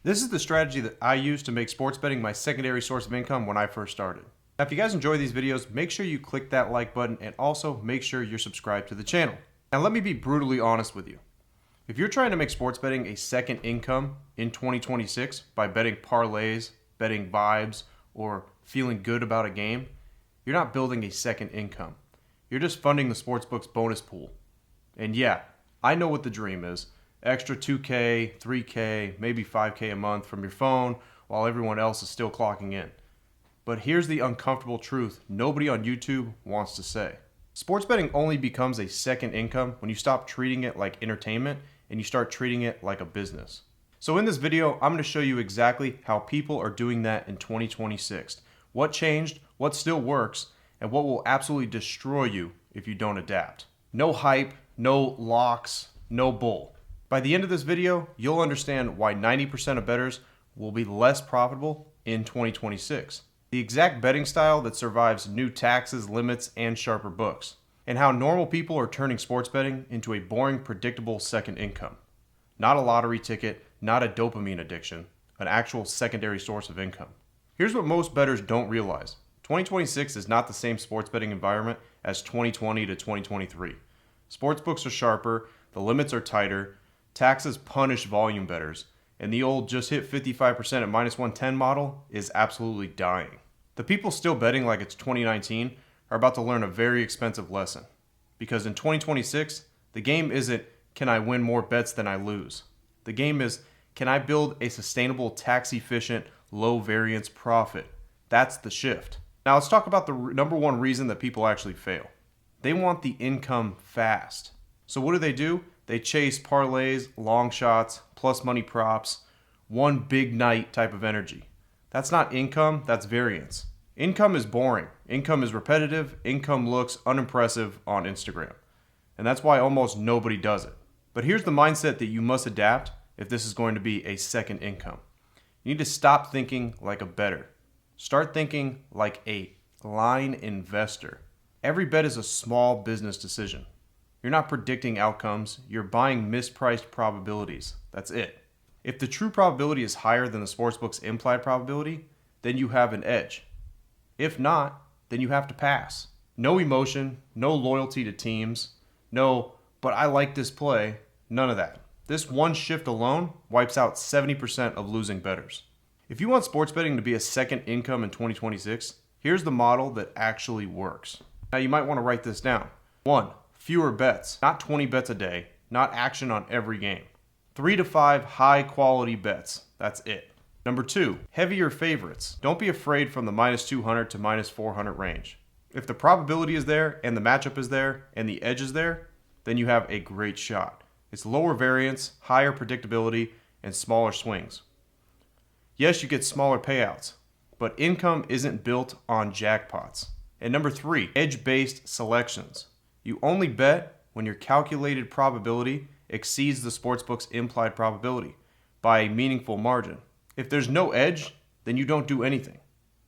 This is the strategy that I used to make sports betting my secondary source of income when I first started. Now, if you guys enjoy these videos, make sure you click that like button and also make sure you're subscribed to the channel. Now, let me be brutally honest with you. If you're trying to make sports betting a second income in 2026 by betting parlays, betting vibes, or feeling good about a game, you're not building a second income. You're just funding the sportsbook's bonus pool. And yeah, I know what the dream is. Extra 2K, 3K, maybe 5K a month from your phone while everyone else is still clocking in. But here's the uncomfortable truth nobody on YouTube wants to say. Sports betting only becomes a second income when you stop treating it like entertainment and you start treating it like a business. So in this video, I'm going to show you exactly how people are doing that in 2026. What changed, what still works, and what will absolutely destroy you if you don't adapt. No hype, no locks, no bull. By the end of this video, you'll understand why 90% of bettors will be less profitable in 2026. The exact betting style that survives new taxes, limits, and sharper books. And how normal people are turning sports betting into a boring, predictable second income. Not a lottery ticket, not a dopamine addiction, an actual secondary source of income. Here's what most bettors don't realize. 2026 is not the same sports betting environment as 2020 to 2023. Sportsbooks are sharper, the limits are tighter, taxes punish volume bettors, and the old just hit 55% at minus 110 model is absolutely dying. The people still betting like it's 2019 are about to learn a very expensive lesson. Because in 2026, the game isn't, can I win more bets than I lose? The game is, can I build a sustainable, tax-efficient, low-variance profit? That's the shift. Now let's talk about the number one reason that people actually fail. They want the income fast. So what do? They chase parlays, long shots, plus money props, one big night type of energy. That's not income, that's variance. Income is boring. Income is repetitive. Income looks unimpressive on Instagram. And that's why almost nobody does it. But here's the mindset that you must adapt if this is going to be a second income. You need to stop thinking like a bettor. Start thinking like a line investor. Every bet is a small business decision. You're not predicting outcomes, you're buying mispriced probabilities. That's it. If the true probability is higher than the sportsbook's implied probability, then you have an edge. If not, then you have to pass. No emotion, no loyalty to teams, no, but I like this play, none of that. This one shift alone wipes out 70% of losing bettors. If you want sports betting to be a second income in 2026, here's the model that actually works. Now you might want to write this down. 1. Fewer bets, not 20 bets a day, not action on every game. 3 to 5 high quality bets, that's it. Number 2, heavier favorites. Don't be afraid from the minus 200 to minus 400 range. If the probability is there and the matchup is there and the edge is there, then you have a great shot. It's lower variance, higher predictability, and smaller swings. Yes, you get smaller payouts, but income isn't built on jackpots. And number 3, edge-based selections. You only bet when your calculated probability exceeds the sportsbook's implied probability by a meaningful margin. If there's no edge, then you don't do anything.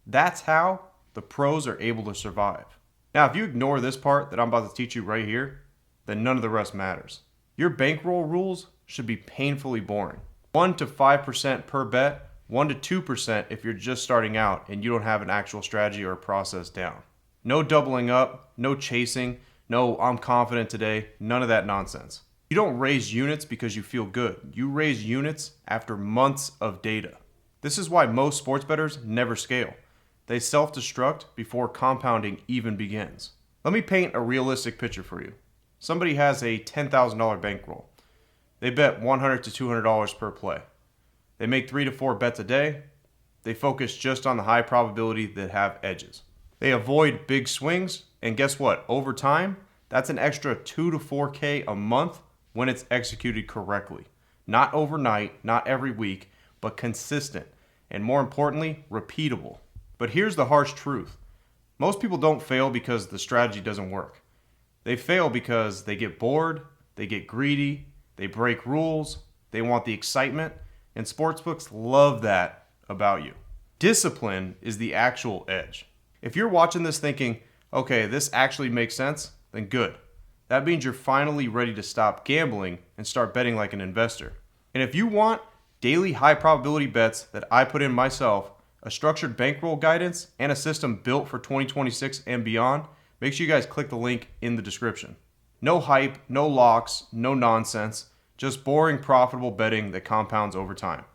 That's how the pros are able to survive. Now, if you ignore this part that I'm about to teach you right here, then none of the rest matters. Your bankroll rules should be painfully boring. 1 to 5% per bet, 1 to 2% if you're just starting out and you don't have an actual strategy or process down. No doubling up, no chasing, no I'm confident today, none of that nonsense. You don't raise units because you feel good. You raise units after months of data. This is why most sports bettors never scale. They self-destruct before compounding even begins. Let me paint a realistic picture for you. Somebody has a $10,000 bankroll. They bet $100 to $200 per play. They make 3 to 4 bets a day. They focus just on the high probability that have edges. They avoid big swings, and guess what? Over time, that's an extra 2 to 4K a month when it's executed correctly. Not overnight, not every week, but consistent, and more importantly, repeatable. But here's the harsh truth. Most people don't fail because the strategy doesn't work. They fail because they get bored, they get greedy, they break rules, they want the excitement, and sportsbooks love that about you. Discipline is the actual edge. If you're watching this thinking, okay, this actually makes sense, then good. That means you're finally ready to stop gambling and start betting like an investor. And if you want daily high probability bets that I put in myself, a structured bankroll guidance, and a system built for 2026 and beyond, make sure you guys click the link in the description. No hype, no locks, no nonsense, just boring profitable betting that compounds over time.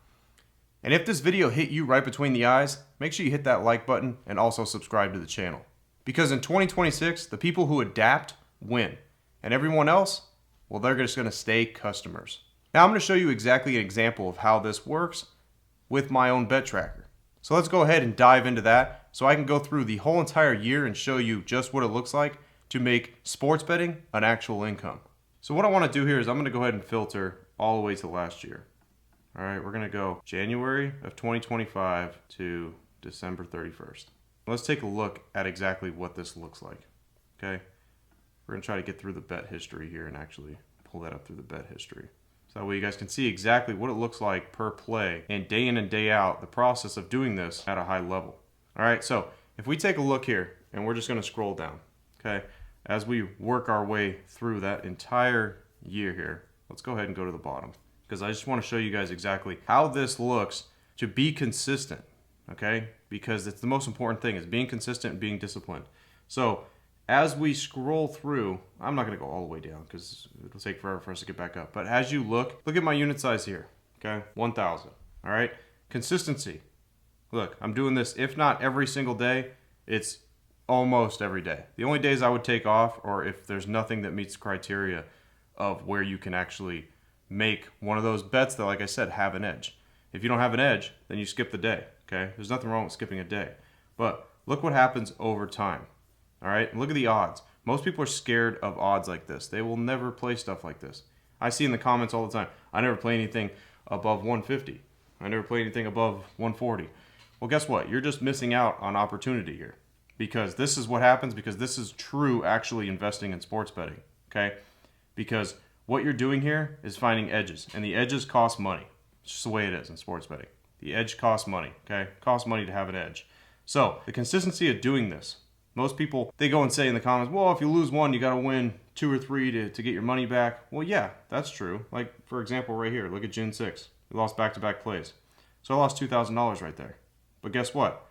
And if this video hit you right between the eyes, make sure you hit that like button and also subscribe to the channel. Because in 2026, the people who adapt win. And everyone else, well, they're just going to stay customers. Now I'm going to show you exactly an example of how this works with my own bet tracker. So let's go ahead and dive into that so I can go through the whole entire year and show you just what it looks like to make sports betting an actual income. So what I want to do here is I'm going to go ahead and filter all the way to last year. All right, we're going to go January of 2025 to December 31st. Let's take a look at exactly what this looks like. Okay, we're going to try to get through the bet history here and actually pull that up through the bet history. So that way you guys can see exactly what it looks like per play and day in and day out, the process of doing this at a high level. All right, so if we take a look here and we're just going to scroll down, okay, as we work our way through that entire year here, let's go ahead and go to the bottom because I just want to show you guys exactly how this looks to be consistent, okay, because it's the most important thing is being consistent and being disciplined. So as we scroll through, I'm not going to go all the way down because it'll take forever for us to get back up. But as you look at my unit size here, okay, 1,000. All right, consistency. Look, I'm doing this, if not every single day, it's almost every day. The only days I would take off or if there's nothing that meets the criteria of where you can actually make one of those bets that, like I said, have an edge. If you don't have an edge, then you skip the day, okay? There's nothing wrong with skipping a day. But look what happens over time. All right, look at the odds. Most people are scared of odds like this. They will never play stuff like this. I see in the comments all the time, I never play anything above 150. I never play anything above 140. Well, guess what? You're just missing out on opportunity here because this is what happens because this is true actually investing in sports betting, okay? Because what you're doing here is finding edges, and the edges cost money. It's just the way it is in sports betting. The edge costs money, okay? It costs money to have an edge. So the consistency of doing this, most people, they go and say in the comments, well, if you lose one, you got to win 2 or 3 to get your money back. Well, yeah, that's true. Like, for example, right here, look at June 6th. We lost back-to-back plays. So I lost $2,000 right there. But guess what?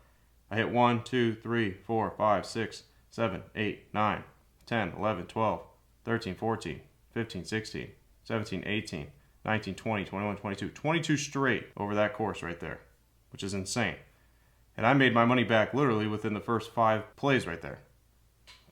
I hit 1, 2, 3, 4, 5, 6, 7, 8, 9, 10, 11, 12, 13, 14, 15, 16, 17, 18, 19, 20, 21, 22. 22 straight over that course right there, which is insane. And I made my money back literally within the first 5 plays right there.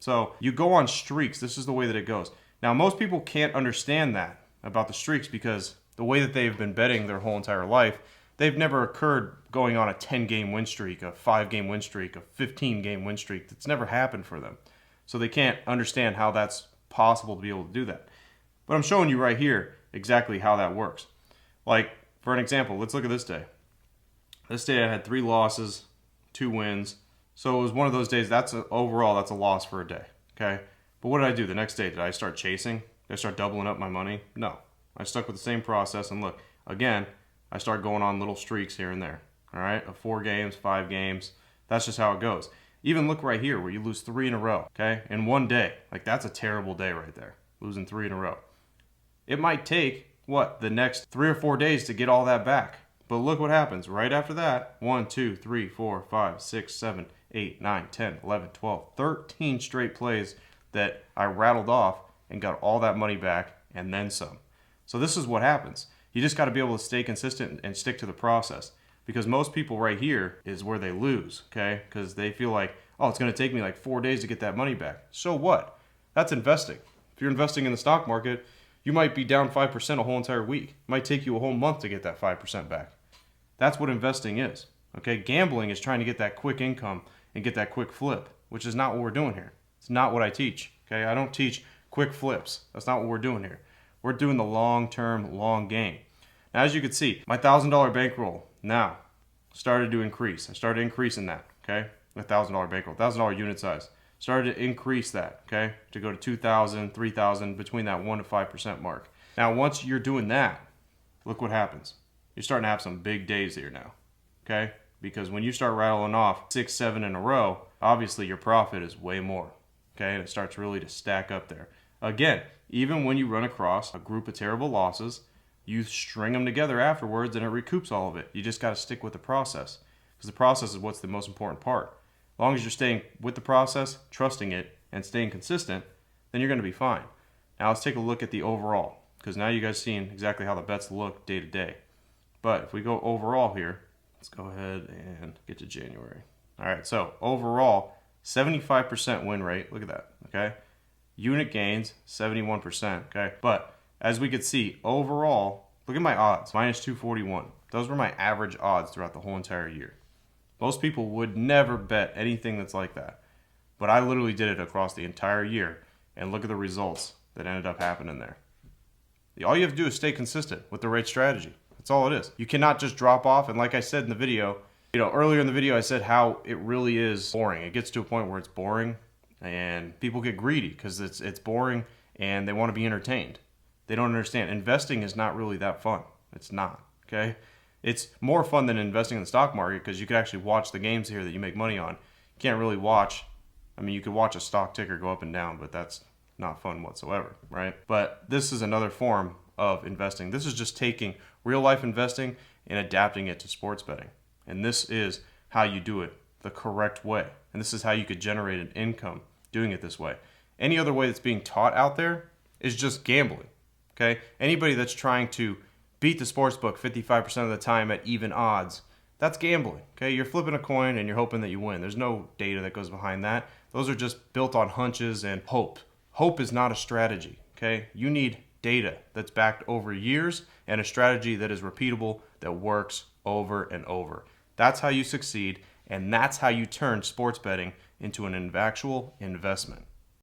So you go on streaks. This is the way that it goes. Now, most people can't understand that about the streaks because the way that they've been betting their whole entire life, they've never occurred going on a 10-game win streak, a 5-game win streak, a 15-game win streak. That's never happened for them. So they can't understand how that's possible to be able to do that. But I'm showing you right here exactly how that works. Like, for an example, let's look at this day. This day I had 3 losses, 2 wins. So it was one of those days, overall, that's a loss for a day, okay? But what did I do the next day? Did I start chasing? Did I start doubling up my money? No. I stuck with the same process, and look, again, I start going on little streaks here and there, all right? Of 4 games, 5 games. That's just how it goes. Even look right here where you lose 3 in a row, okay? In one day. Like, that's a terrible day right there, losing 3 in a row. It might take, what, the next 3 or 4 days to get all that back. But look what happens right after that. 1, 2, 3, 4, 5, 6, 7, 8, 9, 10, 11, 12, 13 straight plays that I rattled off and got all that money back and then some. So this is what happens. You just got to be able to stay consistent and stick to the process. Because most people right here is where they lose, okay? Because they feel like, oh, it's going to take me like 4 days to get that money back. So what? That's investing. If you're investing in the stock market, you might be down 5% a whole entire week. It might take you a whole month to get that 5% back. That's what investing is, okay? Gambling is trying to get that quick income and get that quick flip, which is not what we're doing here. It's not what I teach, okay? I don't teach quick flips. That's not what we're doing here. We're doing the long-term, long game. Now, as you can see, my $1,000 bankroll now started to increase. I started increasing that, okay? The $1,000 bankroll, $1,000 unit size. Started to increase that, okay? To go to 2,000, 3,000, between that 1 to 5% mark. Now, once you're doing that, look what happens. You're starting to have some big days here now, okay? Because when you start rattling off 6, 7 in a row, obviously your profit is way more, okay? And it starts really to stack up there. Again, even when you run across a group of terrible losses, You string them together afterwards and it recoups all of it. You just got to stick with the process, because the process is what's the most important part. As long as you're staying with the process, trusting it, and staying consistent, then you're going to be fine. Now let's take a look at the overall, because now you guys seen exactly how the bets look day to day. But if we go overall here, let's go ahead and get to January. All right, so overall, 75% win rate. Look at that, okay? Unit gains, 71%, okay? But as we could see, overall, look at my odds, minus 241. Those were my average odds throughout the whole entire year. Most people would never bet anything that's like that. But I literally did it across the entire year, and look at the results that ended up happening there. All you have to do is stay consistent with the right strategy. That's all it is. You cannot just drop off, and like I said in the video, earlier in the video I said how it really is boring. It gets to a point where it's boring, and people get greedy because it's boring, and they want to be entertained. They don't understand. Investing is not really that fun. It's not, okay? It's more fun than investing in the stock market, because you could actually watch the games here that you make money on. You can't really watch, you could watch a stock ticker go up and down, but that's not fun whatsoever, right? But this is another form of investing. This is just taking real life investing and adapting it to sports betting. And this is how you do it the correct way. And this is how you could generate an income doing it this way. Any other way that's being taught out there is just gambling, okay? Anybody that's trying to beat the sports book 55% of the time at even odds, that's gambling, okay? You're flipping a coin and you're hoping that you win. There's no data that goes behind that. Those are just built on hunches and hope. Hope is not a strategy, okay? You need data that's backed over years and a strategy that is repeatable, that works over and over. That's how you succeed, and that's how you turn sports betting into an actual investment.